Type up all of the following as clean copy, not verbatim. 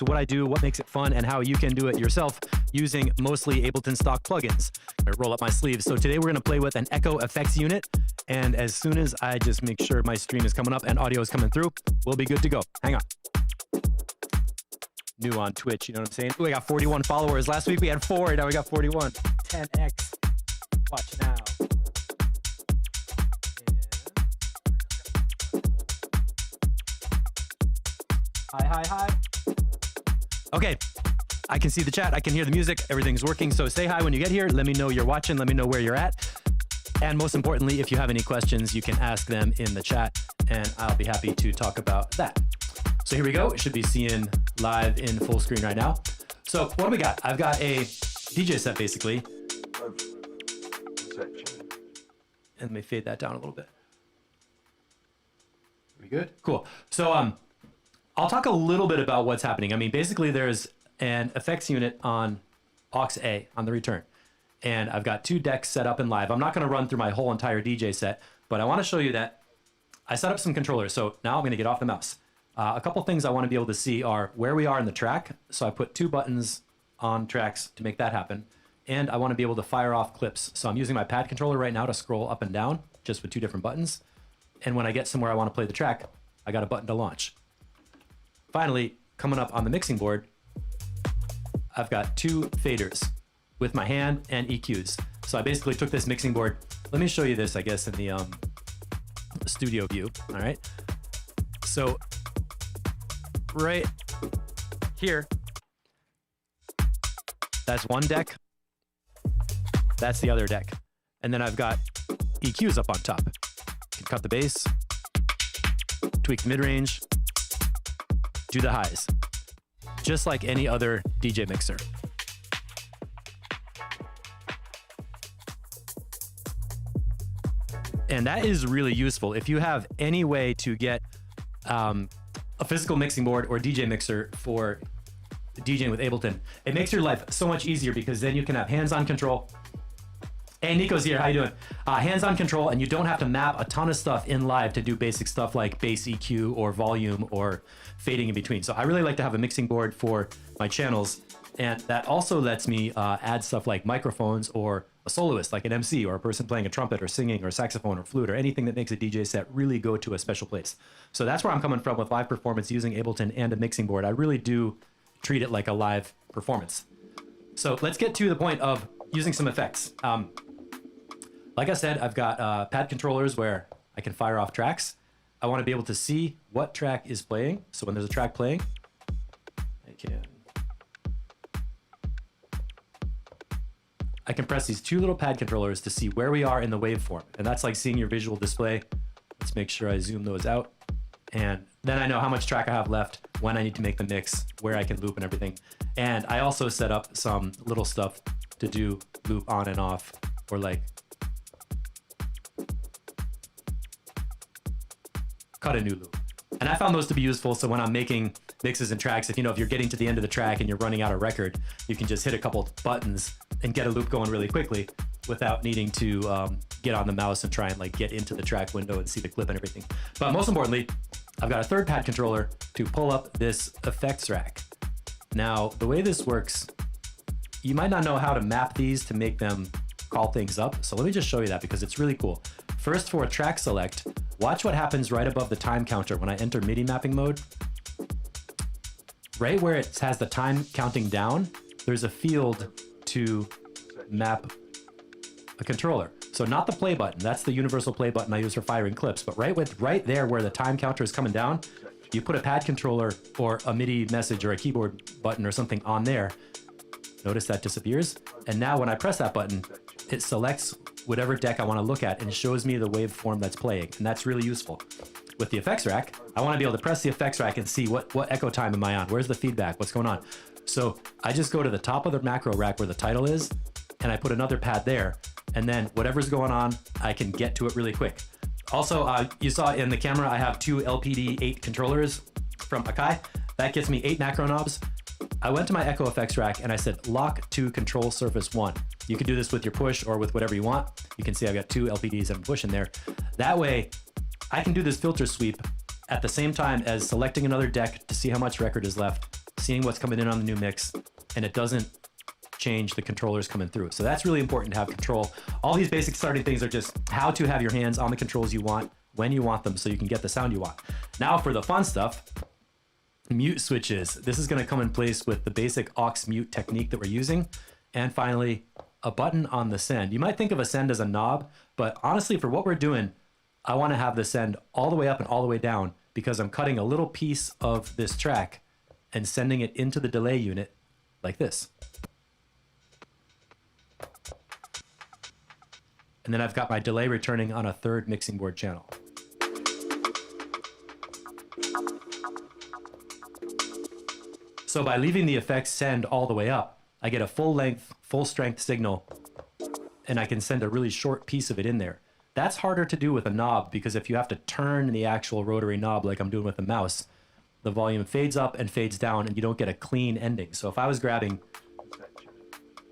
to what I do, what makes it fun, and how you can do it yourself using mostly Ableton stock plugins. I roll up my sleeves. So today we're going to play with an Echo effects unit, and as soon as I just make sure my stream is coming up and audio is coming through, we'll be good to go. Hang on. New on Twitch, you know what I'm saying? We got 41 followers. Last week we had 4, now we got 41. 10x. Watch now. Hi. Okay, I can see the chat, I can hear the music, everything's working, so say hi when you get here, let me know you're watching, let me know where you're at, and most importantly, if you have any questions, you can ask them in the chat, and I'll be happy to talk about that. So here we go, it should be seeing live in full screen right now. So what do we got? I've got a DJ set basically, and let me fade that down a little bit. We good? Cool. So I'll talk a little bit about what's happening. I mean, basically there's an effects unit on aux A on the return, and I've got 2 decks set up in live. I'm not going to run through my whole entire DJ set, but I want to show you that I set up some controllers. So now I'm going to get off the mouse. A couple things I want to be able to see are where we are in the track. So I put 2 buttons on tracks to make that happen. And I want to be able to fire off clips. So I'm using my pad controller right now to scroll up and down just with 2 different buttons. And when I get somewhere I want to play the track, I got a button to launch. Finally, coming up on the mixing board, I've got 2 faders with my hand and EQs. So I basically took this mixing board. Let me show you this, I guess, in the studio view. All right. So right here, that's one deck. That's the other deck. And then I've got EQs up on top. You can cut the bass, tweak the mid-range, do the highs, just like any other DJ mixer. And that is really useful. If you have any way to get a physical mixing board or DJ mixer for DJing with Ableton, it makes your life so much easier because then you can have hands-on control. Hey, Nico's here, how you doing? Hands-on control, and you don't have to map a ton of stuff in live to do basic stuff like bass EQ or volume or fading in between. So I really like to have a mixing board for my channels, and that also lets me add stuff like microphones or a soloist like an MC or a person playing a trumpet or singing or saxophone or flute or anything that makes a DJ set really go to a special place. So that's where I'm coming from with live performance using Ableton and a mixing board. I really do treat it like a live performance. So let's get to the point of using some effects. Like I said, I've got pad controllers where I can fire off tracks. I want to be able to see what track is playing. So when there's a track playing, I can press these 2 little pad controllers to see where we are in the waveform. And that's like seeing your visual display. Let's make sure I zoom those out. And then I know how much track I have left, when I need to make the mix, where I can loop and everything. And I also set up some little stuff to do loop on and off, or like cut a new loop. And I found those to be useful, so when I'm making mixes and tracks, if you're getting to the end of the track and you're running out of record, you can just hit a couple buttons and get a loop going really quickly without needing to get on the mouse and try and like get into the track window and see the clip and everything. But most importantly, I've got a 3rd pad controller to pull up this effects rack. Now, the way this works, you might not know how to map these to make them call things up. So let me just show you that because it's really cool. First, for a track select, watch what happens right above the time counter when I enter MIDI mapping mode. Right where it has the time counting down, there's a field to map a controller. So not the play button, that's the universal play button I use for firing clips, but right there where the time counter is coming down, you put a pad controller or a MIDI message or a keyboard button or something on there. Notice that disappears. And now when I press that button, it selects whatever deck I want to look at and shows me the waveform that's playing. And that's really useful. With the effects rack, I want to be able to press the effects rack and see what echo time am I on? Where's the feedback? What's going on? So I just go to the top of the macro rack where the title is, and I put another pad there. And then whatever's going on, I can get to it really quick. Also, you saw in the camera, I have 2 LPD8 controllers from Akai. That gets me 8 macro knobs. I went to my Echo effects rack and I said, lock to control surface 1. You can do this with your push or with whatever you want. You can see I've got 2 LPDs and push in there. That way, I can do this filter sweep at the same time as selecting another deck to see how much record is left, seeing what's coming in on the new mix, and it doesn't change the controllers coming through. So that's really important to have control. All these basic starting things are just how to have your hands on the controls you want, when you want them, so you can get the sound you want. Now for the fun stuff, mute switches. This is going to come in place with the basic aux mute technique that we're using. And finally, a button on the send. You might think of a send as a knob, but honestly, for what we're doing, I want to have the send all the way up and all the way down because I'm cutting a little piece of this track and sending it into the delay unit like this. And then I've got my delay returning on a third mixing board channel. So by leaving the effects send all the way up, I get a full length, full strength signal, and I can send a really short piece of it in there. That's harder to do with a knob because if you have to turn the actual rotary knob like I'm doing with the mouse, the volume fades up and fades down and you don't get a clean ending. So if I was grabbing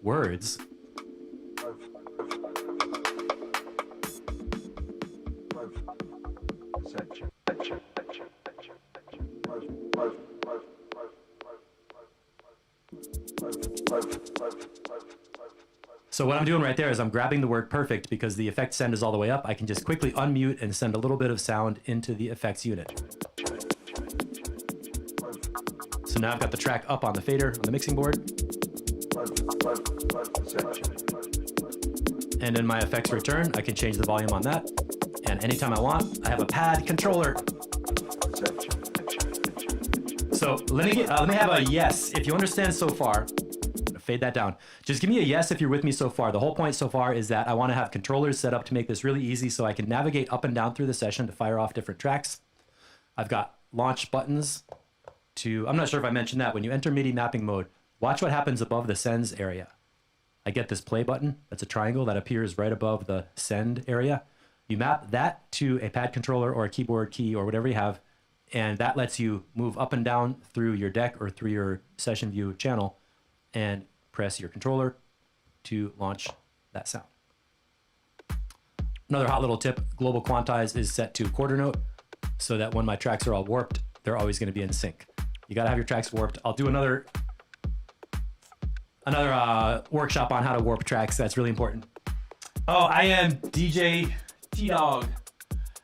words, so what I'm doing right there is I'm grabbing the word perfect because the effect send is all the way up. I can just quickly unmute and send a little bit of sound into the effects unit. So now I've got the track up on the fader on the mixing board. And in my effects return, I can change the volume on that. And anytime I want, I have a pad controller. So let me have a yes if you understand so far. Fade that down. Just give me a yes if you're with me so far. The whole point so far is that I want to have controllers set up to make this really easy so I can navigate up and down through the session to fire off different tracks. I've got launch buttons to, I'm not sure if I mentioned that, when you enter MIDI mapping mode, watch what happens above the sends area. I get this play button. That's a triangle that appears right above the send area. You map that to a pad controller or a keyboard key or whatever you have, and that lets you move up and down through your deck or through your session view channel and press your controller to launch that sound. Another hot little tip, global quantize is set to quarter note so that when my tracks are all warped, they're always going to be in sync. You got to have your tracks warped. I'll do another workshop on how to warp tracks. That's really important. Oh, I am DJ T-Dog.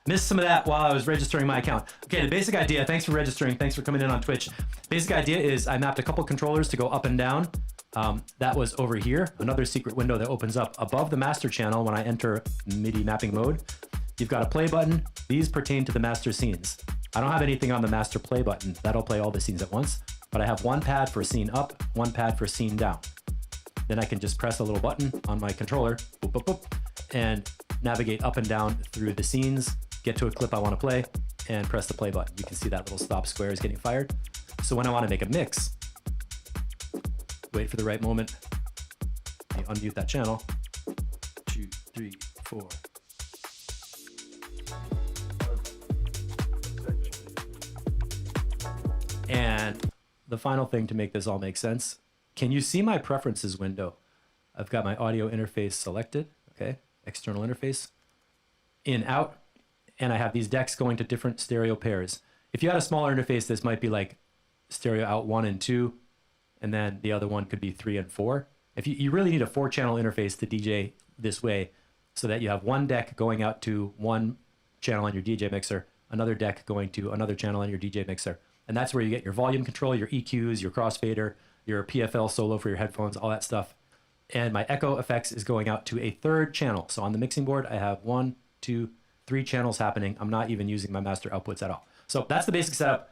Missed some of that while I was registering my account. Okay, the basic idea, thanks for registering, thanks for coming in on Twitch. Basic idea is I mapped a couple controllers to go up and down. That was over here, another secret window that opens up above the master channel when I enter MIDI mapping mode. You've got a play button. These pertain to the master scenes. I don't have anything on the master play button. That'll play all the scenes at once, but I have one pad for scene up, one pad for scene down. Then I can just press a little button on my controller, boop, boop, boop, and navigate up and down through the scenes, get to a clip I want to play, and press the play button. You can see that little stop square is getting fired. So when I want to make a mix, wait for the right moment, you unmute that channel, 2, 3, 4. And the final thing to make this all make sense, can you see my preferences window? I've got my audio interface selected, okay, external interface, in, out, and I have these decks going to different stereo pairs. If you had a smaller interface, this might be like stereo out 1 and 2, and then the other one could be 3 and 4. If you really need a 4-channel interface to DJ this way, so that you have one deck going out to one channel on your DJ mixer, another deck going to another channel on your DJ mixer. And that's where you get your volume control, your EQs, your crossfader, your PFL solo for your headphones, all that stuff. And my echo effects is going out to a third channel. So on the mixing board, I have 1, 2, 3 channels happening. I'm not even using my master outputs at all. So that's the basic setup.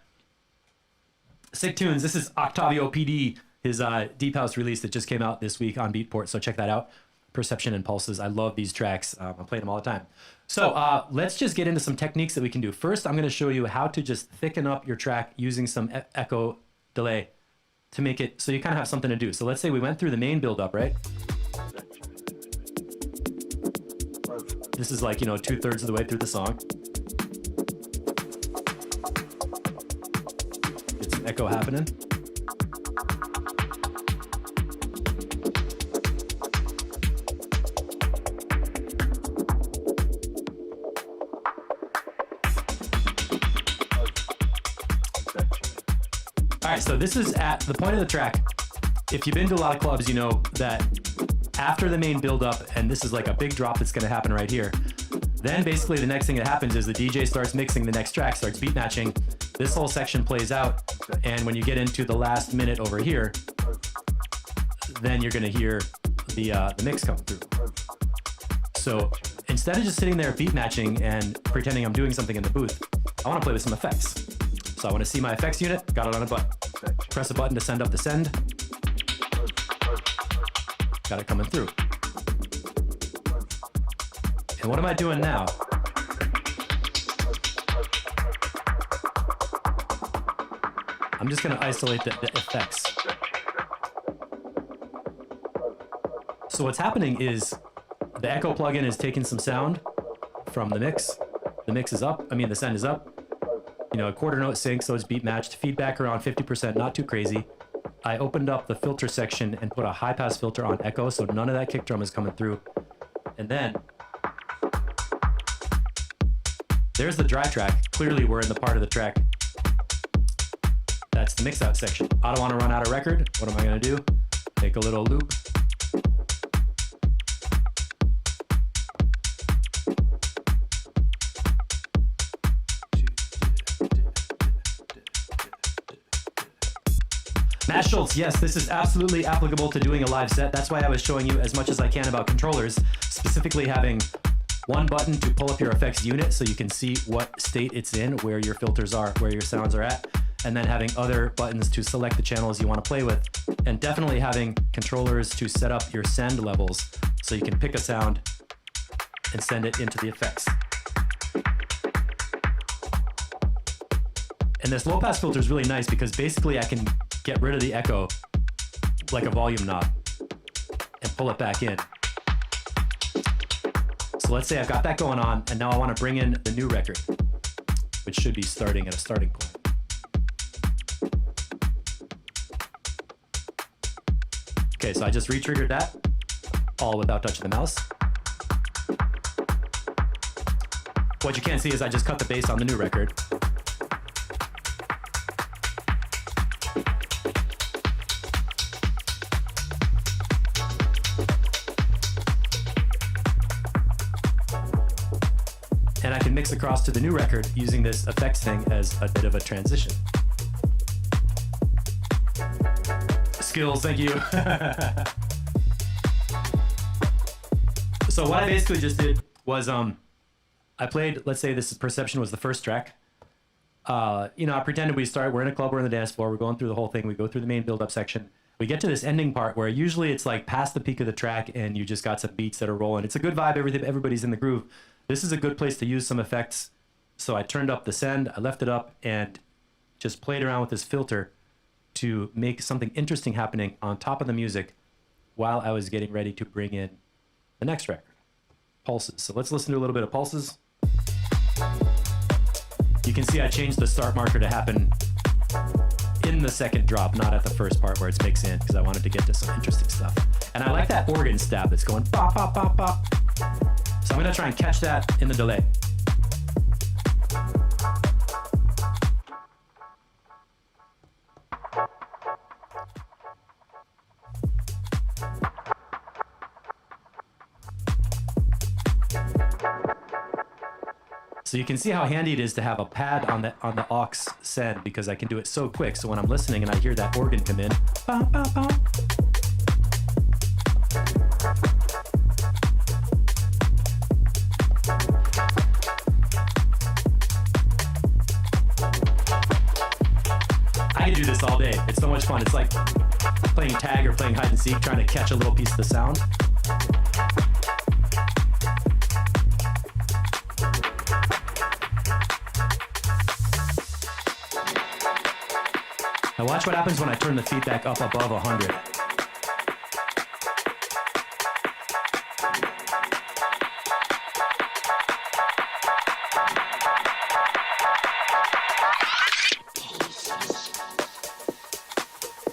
Sick tunes. This is Octavio PD, his Deep House release that just came out this week on Beatport. So check that out. Perception and Pulses. I love these tracks. I'm playing them all the time. So let's just get into some techniques that we can do. First, I'm going to show you how to just thicken up your track using some echo delay to make it so you kind of have something to do. So let's say we went through the main build-up, right? This is like, 2/3 of the way through the song. Get some echo happening. All right, So this is at the point of the track. If you've been to a lot of clubs, you know that after the main build up, and this is like a big drop that's gonna happen right here, then basically the next thing that happens is the DJ starts mixing the next track, starts beat matching. This whole section plays out, and when you get into the last minute over here, then you're gonna hear the mix come through. So instead of just sitting there beat matching and pretending I'm doing something in the booth, I wanna play with some effects. So I wanna see my effects unit, got it on a button. Press a button to send up the send. Got it coming through. And what am I doing now? I'm just gonna isolate the effects. So what's happening is the echo plugin is taking some sound from the mix. The mix is up, the send is up. You know, a quarter note sync, so it's beat matched. Feedback around 50%, not too crazy. I opened up the filter section and put a high pass filter on echo, so none of that kick drum is coming through. And then there's the dry track. Clearly we're in the part of the track. That's the mix out section. I don't want to run out of record. What am I gonna do? Take a little loop. Matt Schultz, yes, this is absolutely applicable to doing a live set. That's why I was showing you as much as I can about controllers, specifically having one button to pull up your effects unit so you can see what state it's in, where your filters are, where your sounds are at, and then having other buttons to select the channels you want to play with, and definitely having controllers to set up your send levels so you can pick a sound and send it into the effects. And this low pass filter is really nice because basically I can get rid of the echo like a volume knob and pull it back in. So let's say I've got that going on, and now I want to bring in the new record, which should be starting at a starting point. Okay, so I just re-triggered that, all without touching the mouse. What you can't see is I just cut the bass on the new record. And I can mix across to the new record using this effects thing as a bit of a transition. Skills, thank you. So what I basically just did was I played, let's say this Perception was the first track. I pretended we're in a club, we're on the dance floor, we're going through the whole thing, we go through the main build-up section. We get to this ending part where usually it's like past the peak of the track and you just got some beats that are rolling. It's a good vibe, everybody's in the groove. This is a good place to use some effects. So I turned up the send, I left it up, and just played around with this filter to make something interesting happening on top of the music while I was getting ready to bring in the next record, Pulses. So let's listen to a little bit of Pulses. You can see I changed the start marker to happen in the second drop, not at the first part where it's mixed in, because I wanted to get to some interesting stuff. And I like that organ stab that's going bop, bop, bop, bop. So I'm gonna try and catch that in the delay. So you can see how handy it is to have a pad on the aux send, because I can do it so quick. So when I'm listening and I hear that organ come in, bop, bop, bop. I could do this all day. It's so much fun. It's like playing tag or playing hide and seek, trying to catch a little piece of the sound. Now watch what happens when I turn the feedback up above 100.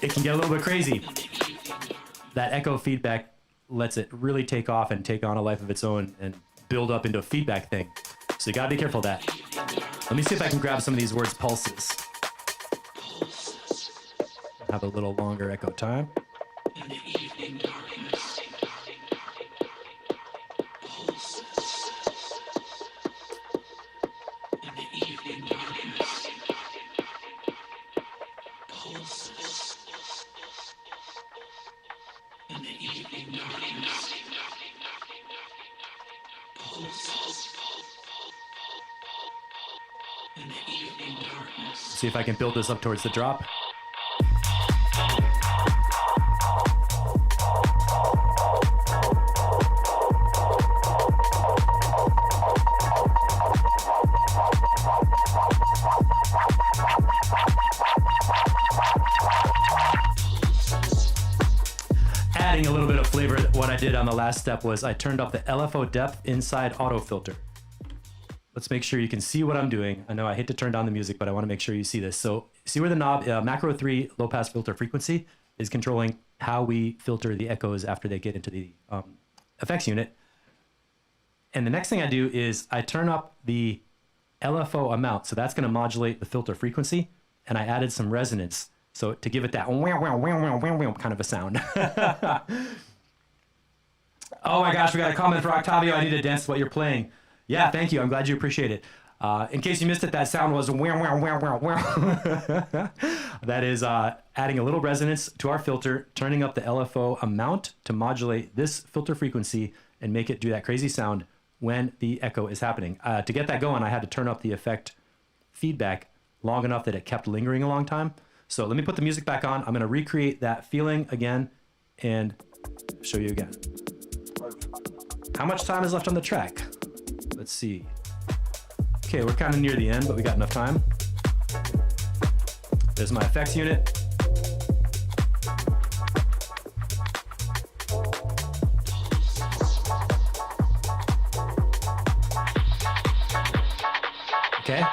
It can get a little bit crazy. That echo feedback lets it really take off and take on a life of its own and build up into a feedback thing. So you gotta be careful of that. Let me see if I can grab some of these words, pulses. have a little longer echo time. In the evening darkness, pulses. In the evening darkness, pulses. In the evening darkness, pulses. In the evening darkness. See if I can build this up towards the drop. Adding a little bit of flavor, what I did on the last step was I turned up the LFO depth inside auto filter. Let's make sure you can see what I'm doing. I know I hate to turn down the music, but I want to make sure you see this. So see where the knob, macro 3 low pass filter frequency is controlling how we filter the echoes after they get into the effects unit. And the next thing I do is I turn up the LFO amount. So that's going to modulate the filter frequency. And I added some resonance. So to give it that kind of a sound. Oh my gosh, we got a comment for Octavio. I need to dance to what you're playing. Yeah, thank you. I'm glad you appreciate it. In case you missed it, that sound was that is adding a little resonance to our filter, turning up the LFO amount to modulate this filter frequency and make it do that crazy sound when the echo is happening. To get that going, I had to turn up the effect feedback long enough that it kept lingering a long time. So let me put the music back on. I'm going to recreate that feeling again and show you again. How much time is left on the track? Let's see. Okay, we're kind of near the end, but we got enough time. There's my effects unit. Okay,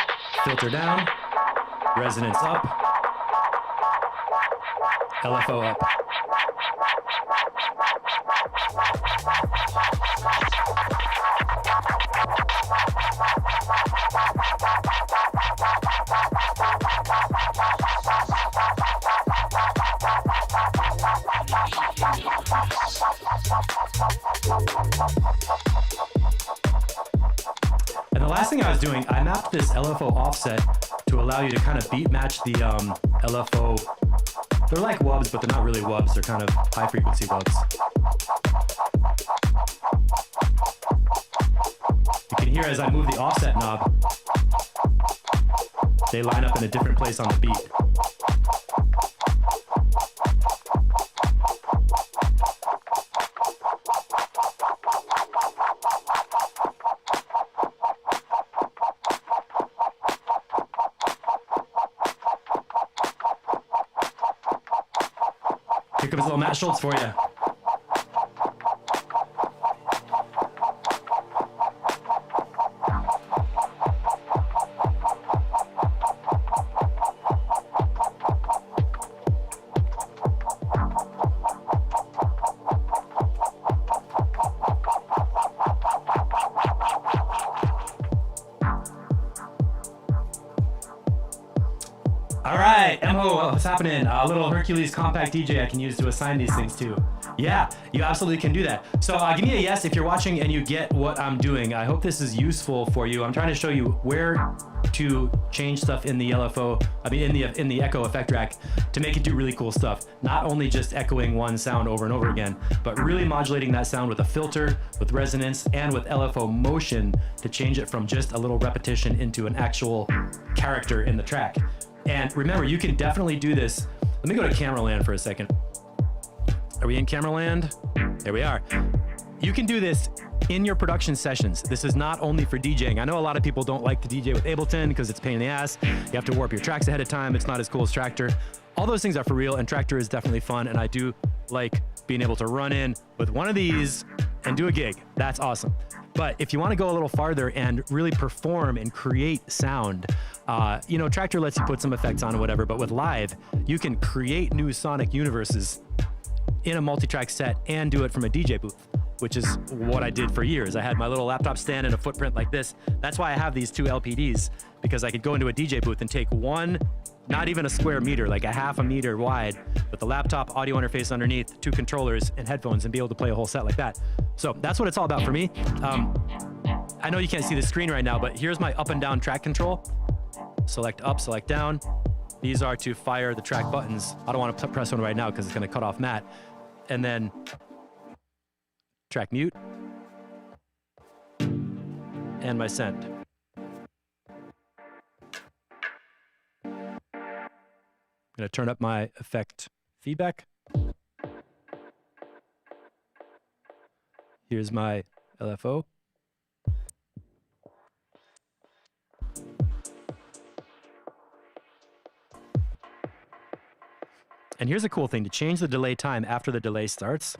filter down, resonance up, LFO up. And the last thing I was doing, I mapped this LFO offset to allow you to kind of beat match the LFO. They're like wubs, but they're not really wubs. They're kind of high frequency wubs. You can hear as I move the offset knob, they line up in a different place on the beat. Here comes a little Matt Schultz for you. All right, Mo, what's happening? A little Hercules compact DJ I can use to assign these things to. Yeah, you absolutely can do that. So give me a yes if you're watching and you get what I'm doing. I hope this is useful for you. I'm trying to show you where to change stuff in the LFO, in the echo effect rack to make it do really cool stuff. Not only just echoing one sound over and over again, but really modulating that sound with a filter, with resonance, and with LFO motion to change it from just a little repetition into an actual character in the track. And remember, you can definitely do this. Let me go to camera land for a second. Are we in camera land? There we are. You can do this in your production sessions. This is not only for DJing. I know a lot of people don't like to DJ with Ableton because it's a pain in the ass. You have to warp your tracks ahead of time. It's not as cool as Tractor. All those things are for real, and Tractor is definitely fun, and I do like being able to run in with one of these and do a gig. That's awesome. But if you want to go a little farther and really perform and create sound, you know, Tractor lets you put some effects on or whatever, but with Live, you can create new sonic universes in a multi-track set and do it from a DJ booth, which is what I did for years. I had my little laptop stand and a footprint like this. That's why I have these two LPDs, because I could go into a DJ booth and take one not even a square meter, like a half a meter wide, with the laptop audio interface underneath, 2 controllers and headphones, and be able to play a whole set like that. So that's what it's all about for me. I know you can't see the screen right now, but here's my up and down track control. Select up, select down. These are to fire the track buttons. I don't want to press one right now because it's going to cut off Matt. And then track mute and my send. I'm going to turn up my effect feedback. Here's my LFO. And here's a cool thing, to change the delay time after the delay starts.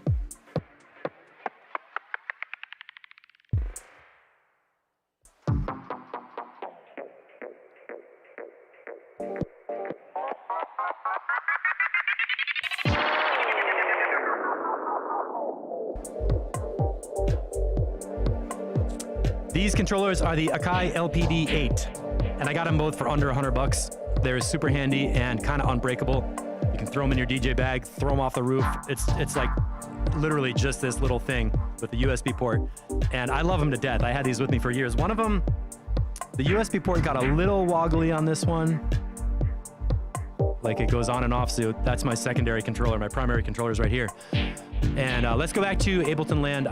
These controllers are the Akai LPD8, and I got them both for under $100. They're super handy and kind of unbreakable. You can throw them in your DJ bag, throw them off the roof. It's like literally just this little thing with the USB port, and I love them to death. I had these with me for years. One of them, the USB port got a little wobbly on this one. Like it goes on and off, so that's my secondary controller. My primary controller is right here. And let's go back to Ableton Land.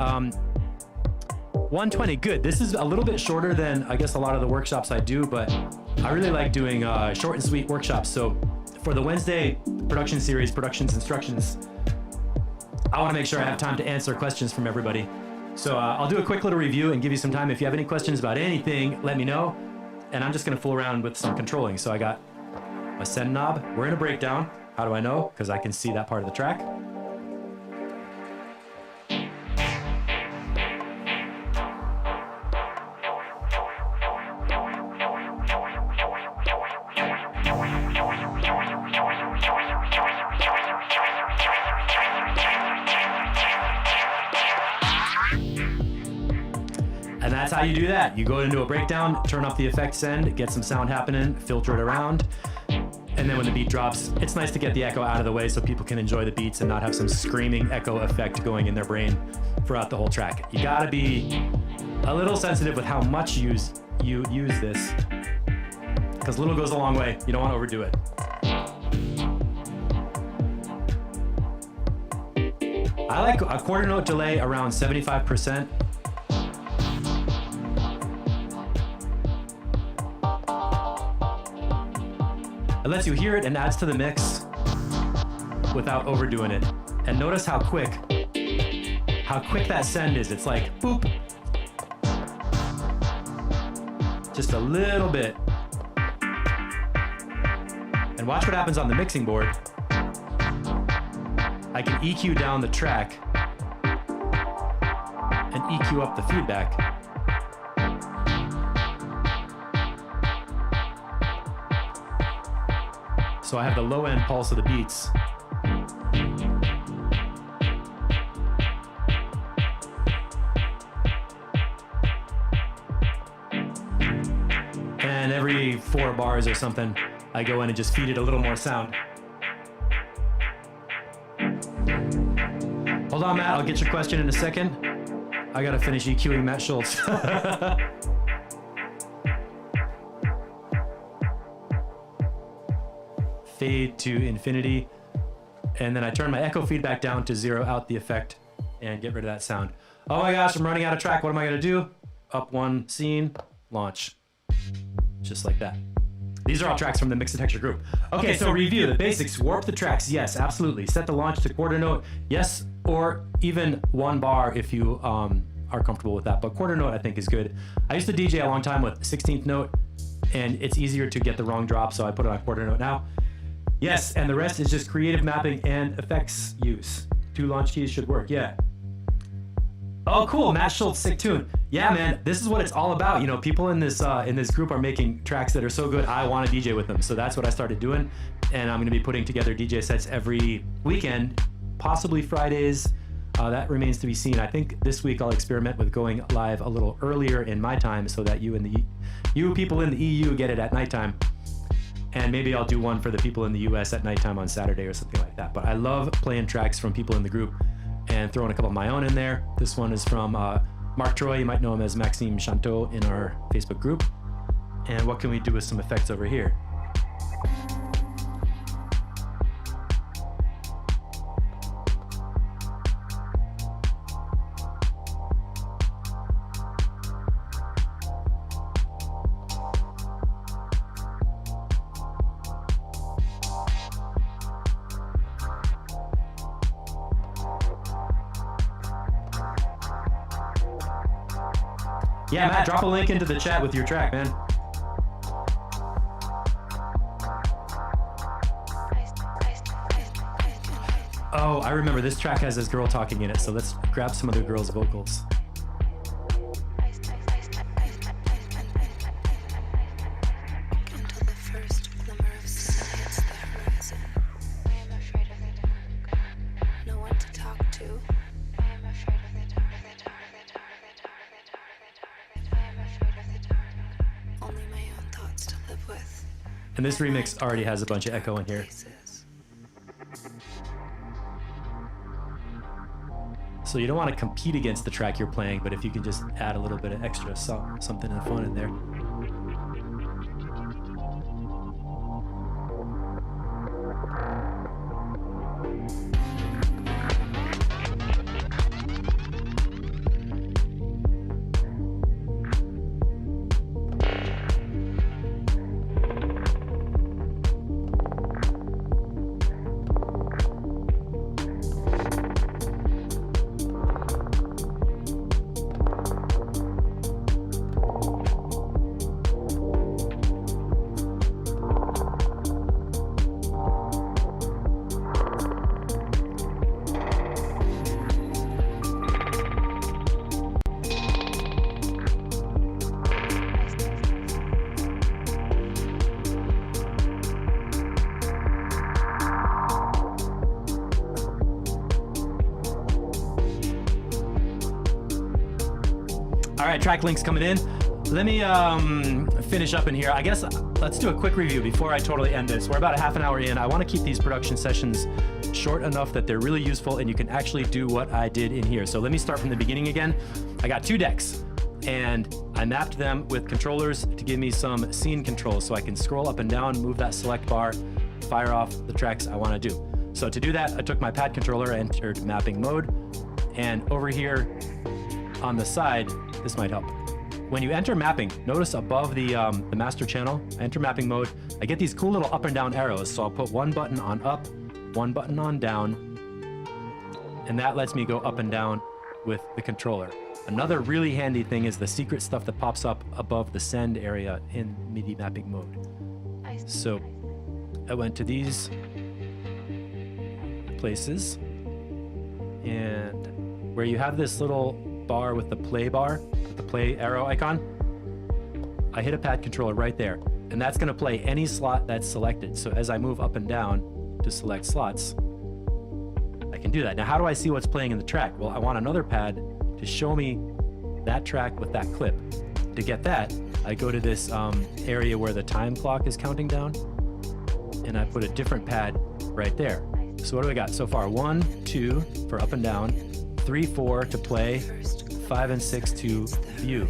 120, good. This is a little bit shorter than I guess a lot of the workshops I do, but I really like doing short and sweet workshops. So for the Wednesday production series, Productions Instructions, I want to make sure I have time to answer questions from everybody. So I'll do a quick little review and give you some time. If you have any questions about anything, let me know. And I'm just going to fool around with some controlling. So I got my send knob. We're in a breakdown. How do I know? Because I can see that part of the track. And that's how you do that. You go into a breakdown, turn off the effect send, get some sound happening, filter it around, and then when the beat drops, it's nice to get the echo out of the way so people can enjoy the beats and not have some screaming echo effect going in their brain throughout the whole track. You gotta be a little sensitive with how much you use this, because little goes a long way. You don't want to overdo it. I like a quarter note delay around 75%. It lets you hear it and adds to the mix without overdoing it. And notice how quick that send is. It's like, boop. Just a little bit. And watch what happens on the mixing board. I can EQ down the track and EQ up the feedback. So I have the low end pulse of the beats. And every 4 bars or something, I go in and just feed it a little more sound. Hold on, Matt, I'll get your question in a second. I gotta finish EQing Matt Schultz. Fade to infinity, and then I turn my echo feedback down to 0, out the effect, and get rid of that sound. Oh my gosh, I'm running out of track. What am I gonna do? Up one scene, launch. Just like that. These are all tracks from the Mix and Texture group. Okay, so review the basics. Warp the tracks, yes, absolutely. Set the launch to quarter note, yes, or even 1 bar if you are comfortable with that. But quarter note I think is good. I used to DJ a long time with 16th note, and it's easier to get the wrong drop, so I put it on quarter note now. Yes, and the rest is just creative mapping and effects use. 2 launch keys should work, yeah. Oh, cool, Matt Schultz, sick tune. Yeah, man, this is what it's all about. You know, people in this group are making tracks that are so good, I want to DJ with them. So that's what I started doing, and I'm going to be putting together DJ sets every weekend, possibly Fridays. That remains to be seen. I think this week I'll experiment with going live a little earlier in my time so that you people in the EU get it at nighttime. And maybe I'll do one for the people in the US at nighttime on Saturday or something like that. But I love playing tracks from people in the group and throwing a couple of my own in there. This one is from Mark Troy. You might know him as Maxime Chanteau in our Facebook group. And what can we do with some effects over here? Yeah, Matt, drop a link into the chat with your track, man. Oh, I remember this track has this girl talking in it, so let's grab some of the girl's vocals. And this remix already has a bunch of echo in here. So you don't want to compete against the track you're playing, but if you can just add a little bit of extra something fun in there. All right, track links coming in. Let me finish up in here. I guess let's do a quick review before I totally end this. We're about a half an hour in. I want to keep these production sessions short enough that they're really useful and you can actually do what I did in here. So let me start from the beginning again. I got 2 decks and I mapped them with controllers to give me some scene control so I can scroll up and down, move that select bar, fire off the tracks I want to do. So to do that, I took my pad controller, entered mapping mode, and over here on the side, this might help. When you enter mapping, notice above the master channel, I enter mapping mode, I get these cool little up and down arrows. So I'll put one button on up, one button on down, and that lets me go up and down with the controller. Another really handy thing is the secret stuff that pops up above the send area in MIDI mapping mode. So I went to these places, and where you have this little bar with the play bar, the play arrow icon, I hit a pad controller right there, and that's going to play any slot that's selected. So as I move up and down to select slots, I can do that. Now, how do I see what's playing in the track? Well, I want another pad to show me that track with that clip. To get that, I go to this area where the time clock is counting down, and I put a different pad right there. So what do we got so far? 1, 2 for up and down, 3, 4 to play, 5 and 6 to view.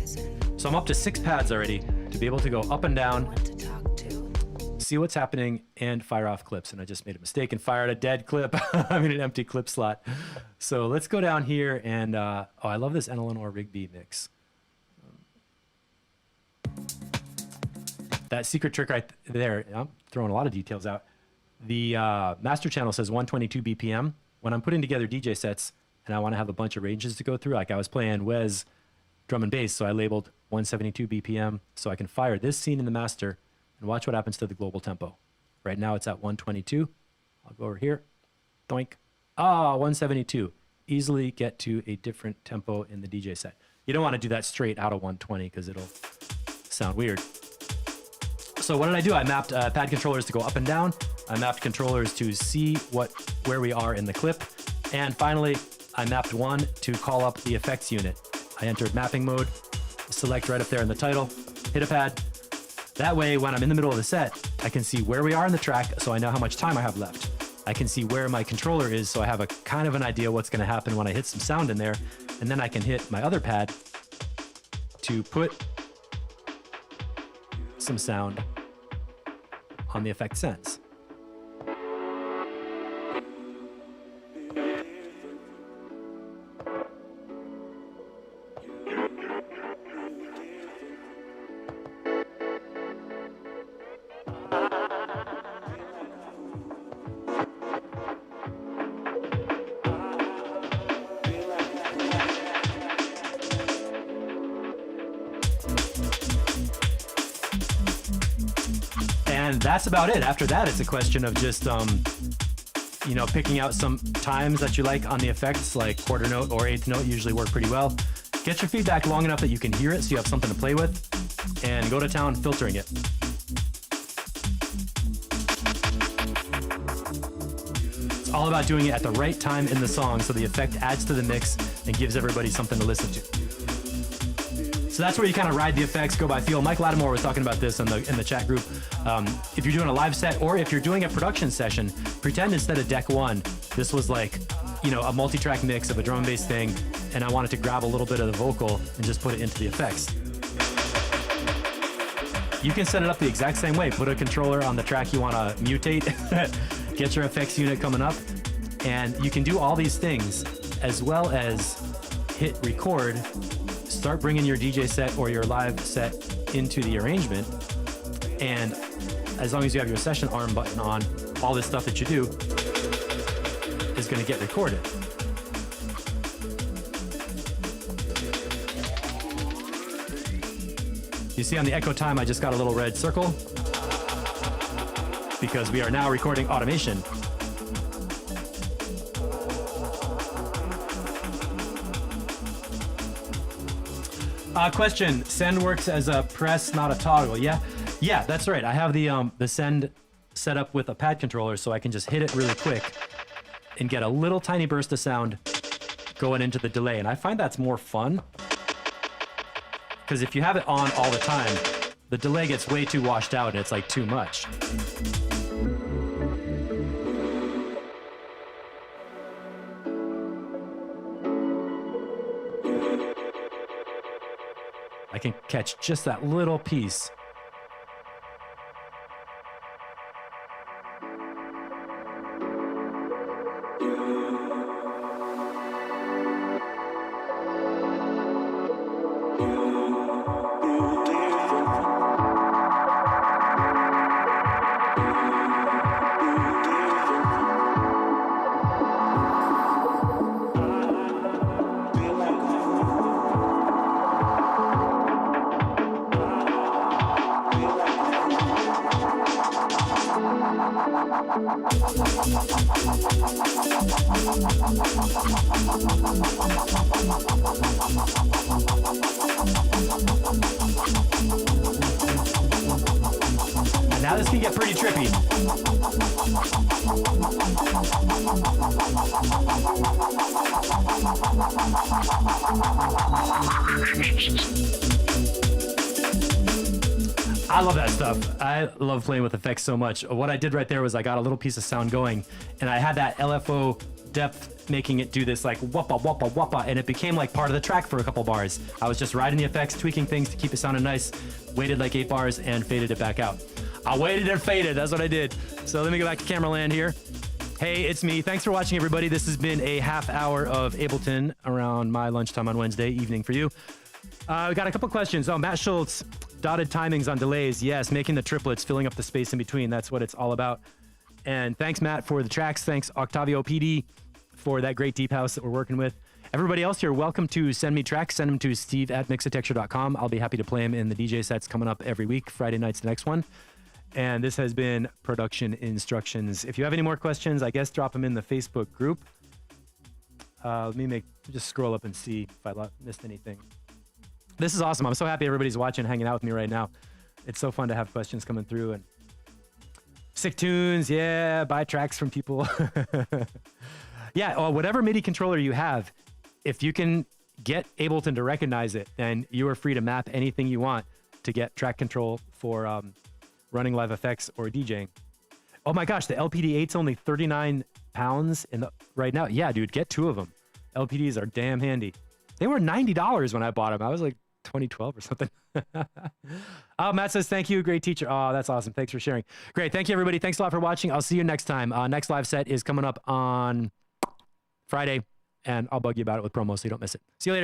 So I'm up to 6 pads already to be able to go up and down, see what's happening, and fire off clips. And I just made a mistake and fired a dead clip. I mean, an empty clip slot. So let's go down here and, oh, I love this Eleanor Rigby mix. That secret trick right there, I'm throwing a lot of details out. The master channel says 122 BPM. When I'm putting together DJ sets and I want to have a bunch of ranges to go through, like I was playing Wes drum and bass, so I labeled 172 BPM so I can fire this scene in the master and watch what happens to the global tempo. Right now it's at 122. I'll go over here, doink. 172. Easily get to a different tempo in the DJ set. You don't want to do that straight out of 120 because it'll sound weird. So what did I do? I mapped pad controllers to go up and down. I mapped controllers to see where we are in the clip. And finally, I mapped one to call up the effects unit. I entered mapping mode, select right up there in the title, hit a pad. That way, when I'm in the middle of the set, I can see where we are in the track, so I know how much time I have left. I can see where my controller is, so I have a kind of an idea what's going to happen when I hit some sound in there. And then I can hit my other pad to put some sound on the effect sends. And that's about it. After that, it's a question of just, picking out some times that you like on the effects, like quarter note or eighth note usually work pretty well. Get your feedback long enough that you can hear it so you have something to play with, and go to town filtering it. It's all about doing it at the right time in the song so the effect adds to the mix and gives everybody something to listen to. So that's where you kind of ride the effects, go by feel. Mike Lattimore was talking about this in the chat group. If you're doing a live set or if you're doing a production session, pretend instead of deck one, this was like, a multi-track mix of a drum and bass thing, and I wanted to grab a little bit of the vocal and just put it into the effects. You can set it up the exact same way. Put a controller on the track you want to mutate, get your effects unit coming up, and you can do all these things as well as hit record. Start bringing your DJ set or your live set into the arrangement, and as long as you have your session arm button on, all this stuff that you do is going to get recorded. You see on the echo time, I just got a little red circle because we are now recording automation. Question, send works as a press, not a toggle. Yeah, that's right. I have the send set up with a pad controller, so I can just hit it really quick and get a little tiny burst of sound going into the delay. And I find that's more fun because if you have it on all the time, the delay gets way too washed out and it's like too much. I can catch just that little piece. And now this can get pretty trippy. I love that stuff. I love playing with effects so much. What I did right there was I got a little piece of sound going, and I had that LFO depth making it do this like whoppa whoppa whoppa, and it became like part of the track for a couple bars. I was just riding the effects, tweaking things to keep it sounding nice, waited like 8 bars and faded it back out. I waited and faded, that's what I did. So let me go back to camera land here. Hey, it's me. Thanks for watching, everybody. This has been a half hour of Ableton around my lunchtime on Wednesday evening for you. We got a couple questions. Oh, Matt Schultz, dotted timings on delays. Yes, making the triplets, filling up the space in between. That's what it's all about. And thanks, Matt, for the tracks. Thanks, Octavio PD, for that great deep house that we're working with. Everybody else here, welcome to send me tracks. Send them to steve@mixatexture.com. I'll be happy to play them in the DJ sets coming up every week. Friday night's the next one. And this has been Production Instructions. If you have any more questions, I guess drop them in the Facebook group. Let me just scroll up and see if I missed anything. This is awesome. I'm so happy everybody's watching, hanging out with me right now. It's so fun to have questions coming through. And sick tunes, yeah, buy tracks from people. Yeah, whatever MIDI controller you have, if you can get Ableton to recognize it, then you are free to map anything you want to get track control for running live effects or DJing. Oh my gosh, the LPD8's only 39 pounds right now. Yeah, dude, get 2 of them. LPDs are damn handy. They were $90 when I bought them. I was like 2012 or something. Oh, Matt says, thank you. Great teacher. Oh, that's awesome. Thanks for sharing. Great. Thank you, everybody. Thanks a lot for watching. I'll see you next time. Next live set is coming up on Friday, and I'll bug you about it with promos so you don't miss it. See you later.